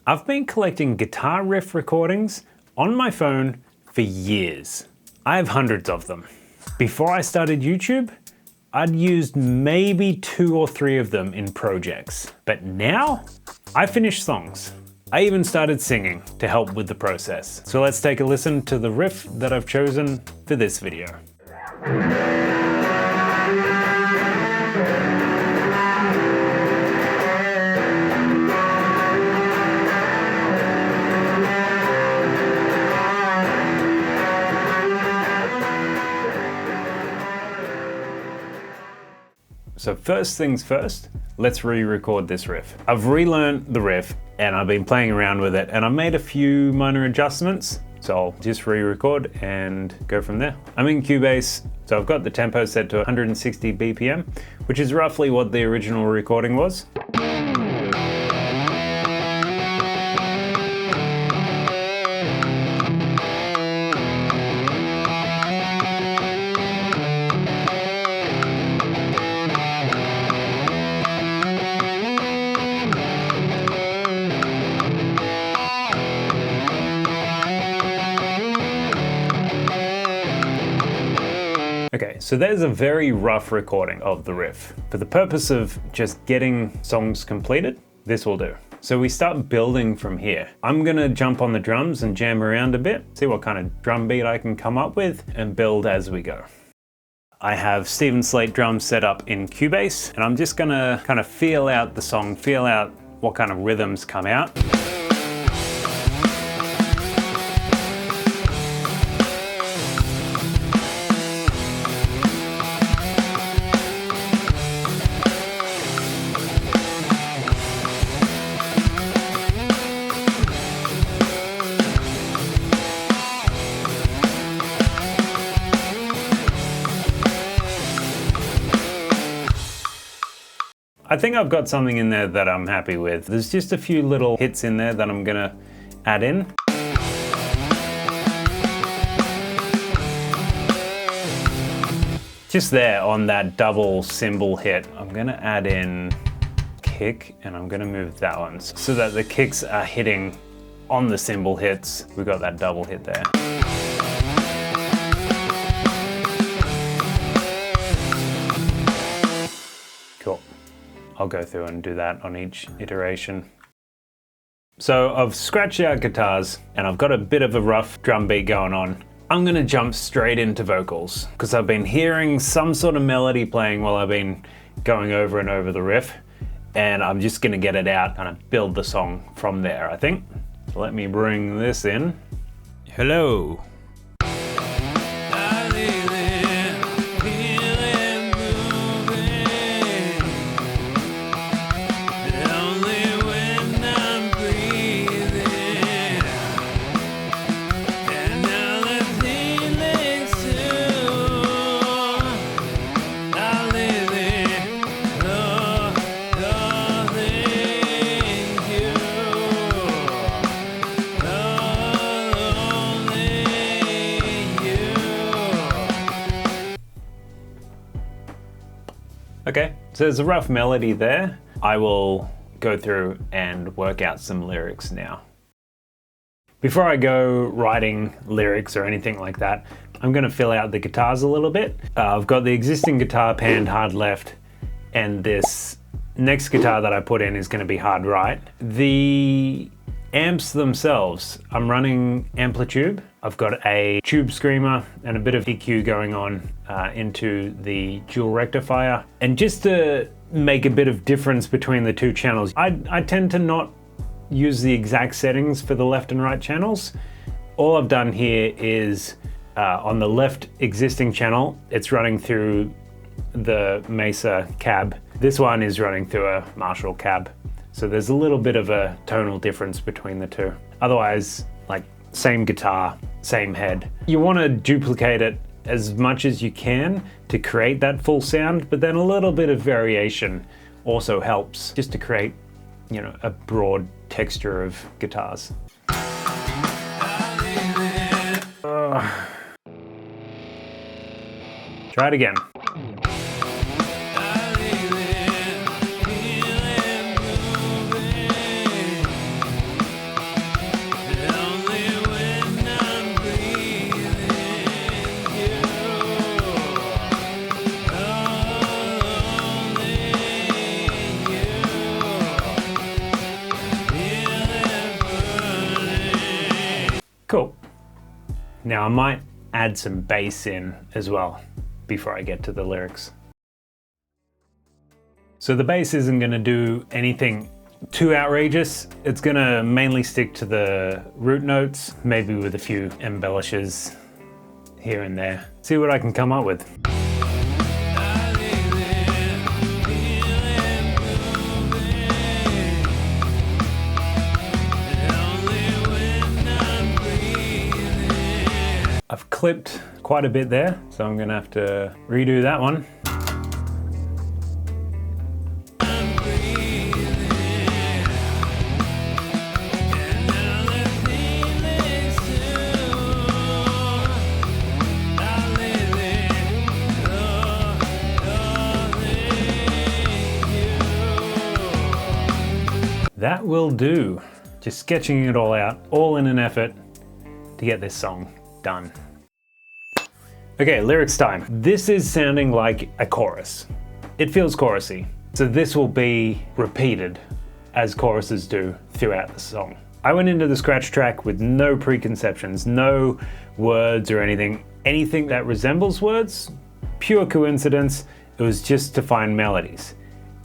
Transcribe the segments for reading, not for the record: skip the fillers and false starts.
I've been collecting guitar riff recordings on my phone for years. I have hundreds of them. Before I started YouTube, I'd used maybe 2 or 3 of them in projects. But now, I finish songs. I even started singing to help with the process. So let's take a listen to the riff that I've chosen for this video. So first things first, let's re-record this riff. I've relearned the riff and I've been playing around with it and I've made a few minor adjustments. So I'll just re-record and go from there. I'm in Cubase, so I've got the tempo set to 160 BPM, which is roughly what the original recording was. Okay, so there's a very rough recording of the riff. For the purpose of just getting songs completed, this will do. So we start building from here. I'm gonna jump on the drums and jam around a bit, see what kind of drum beat I can come up with, and build as we go. I have Steven Slate drums set up in Cubase, and I'm just gonna kind of feel out the song, feel out what kind of rhythms come out. I think I've got something in there that I'm happy with. There's just a few little hits in there that I'm gonna add in. Just there on that double cymbal hit, I'm gonna add in kick and I'm gonna move that one so that the kicks are hitting on the cymbal hits. We've got that double hit there. Cool. I'll go through and do that on each iteration. So I've scratched out guitars and I've got a bit of a rough drum beat going on. I'm gonna jump straight into vocals because I've been hearing some sort of melody playing while I've been going over and over the riff, and I'm just gonna get it out and build the song from there, I think. So let me bring this in. Hello. Okay, so there's a rough melody there. I will go through and work out some lyrics now. Before I go writing lyrics or anything like that, I'm gonna fill out the guitars a little bit. I've got the existing guitar panned hard left, and this next guitar that I put in is gonna be hard right. The amps themselves, I'm running Amplitube. I've got a tube screamer and a bit of EQ going on into the dual rectifier. And just to make a bit of difference between the two channels, I tend to not use the exact settings for the left and right channels. All I've done here is on the left existing channel, it's running through the Mesa cab. This one is running through a Marshall cab. So there's a little bit of a tonal difference between the two. Otherwise, like same guitar, same head. You want to duplicate it as much as you can to create that full sound, but then a little bit of variation also helps just to create, you know, a broad texture of guitars. Try it again. Cool. Now I might add some bass in as well before I get to the lyrics. So the bass isn't going to do anything too outrageous. It's going to mainly stick to the root notes, maybe with a few embellishes here and there. See what I can come up with. I've clipped quite a bit there, so I'm gonna have to redo that one. That will do. Just sketching it all out, all in an effort to get this song done. Okay, lyrics time. This is sounding like a chorus. It feels chorusy. So this will be repeated as choruses do throughout the song. I went into the scratch track with no preconceptions, no words or anything. Anything that resembles words, pure coincidence. It was just to find melodies.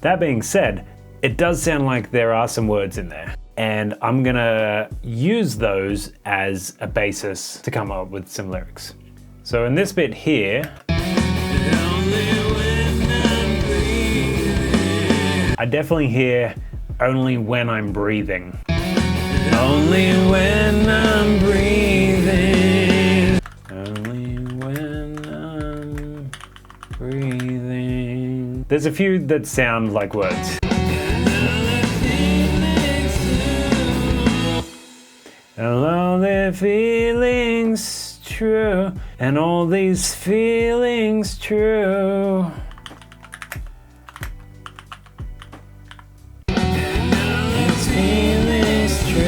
That being said, it does sound like there are some words in there, and I'm gonna use those as a basis to come up with some lyrics. So in this bit here, I definitely hear only when I'm breathing. Only when I'm breathing. Only when I'm breathing. There's a few that sound like words. And all their feelings true, and all these feelings true. These feelings true.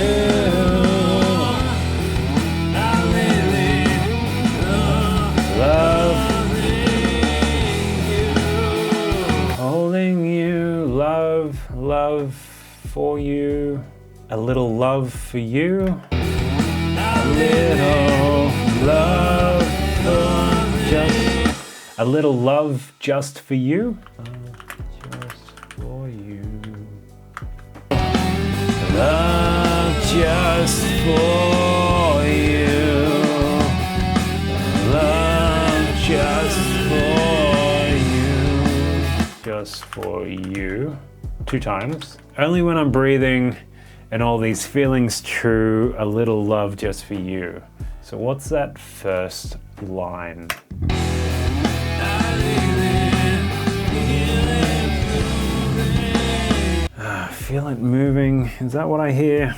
Love, holding you, love for you, a little love for you. A little love just for you. Just for you. Love just for you. Love just for you. Just for you. 2 times. Only when I'm breathing. And all these feelings true, a little love just for you. So what's that first line? Feel it moving, is that what I hear?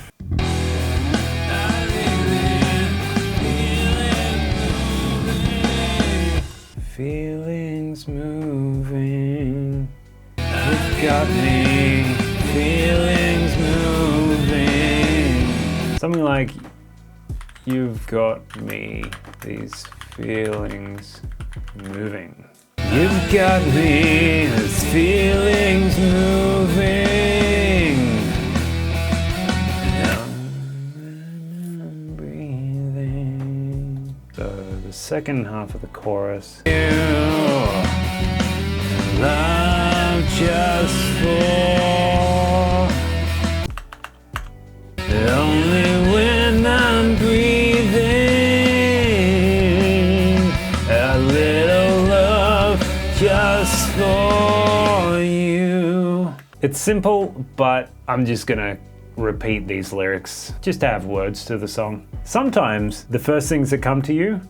Feelings moving, you've got me, feelings moving. Something like, you've got me, these feelings moving. You've got me, these feelings moving. I'm breathing. So the second half of the chorus. You love just for. Only when I'm breathing, a little love just for you. It's simple, but I'm just gonna repeat these lyrics just to have words to the song. Sometimes the first things that come to you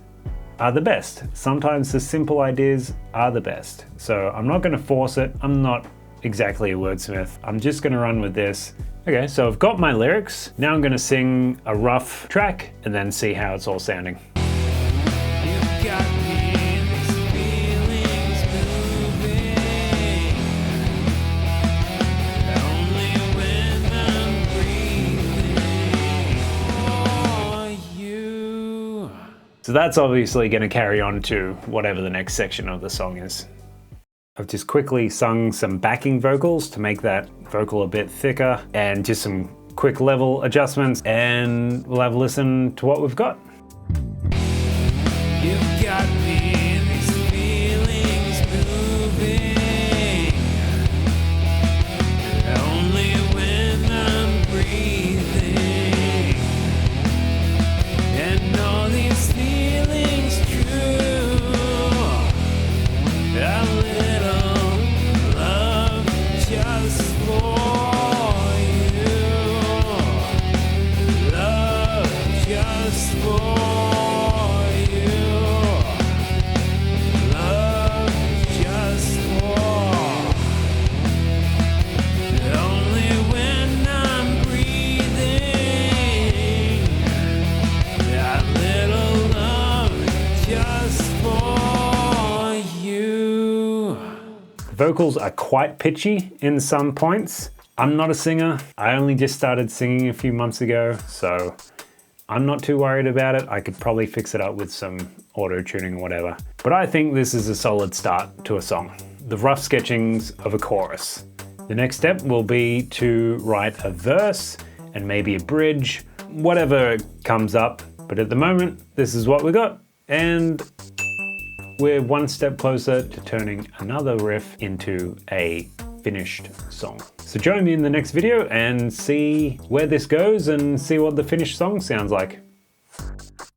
are the best. Sometimes the simple ideas are the best. So I'm not gonna force it. I'm not exactly a wordsmith. I'm just gonna run with this. Okay, so I've got my lyrics. Now I'm gonna sing a rough track and then see how it's all sounding. You've got me, these feelings moving. Only when I'm breathing for you. So that's obviously gonna carry on to whatever the next section of the song is. I've just quickly sung some backing vocals to make that vocal a bit thicker, and just some quick level adjustments, and we'll have a listen to what we've got. You've got me, these feelings moving. Only when I'm breathing. And all these feelings true. A little love just for you. Love just for Vocals are quite pitchy in some points. I'm not a singer. I only just started singing a few months ago, so I'm not too worried about it. I could probably fix it up with some auto-tuning or whatever. But I think this is a solid start to a song. The rough sketchings of a chorus. The next step will be to write a verse and maybe a bridge, whatever comes up. But at the moment, this is what we got. And we're one step closer to turning another riff into a finished song. So join me in the next video and see where this goes and see what the finished song sounds like.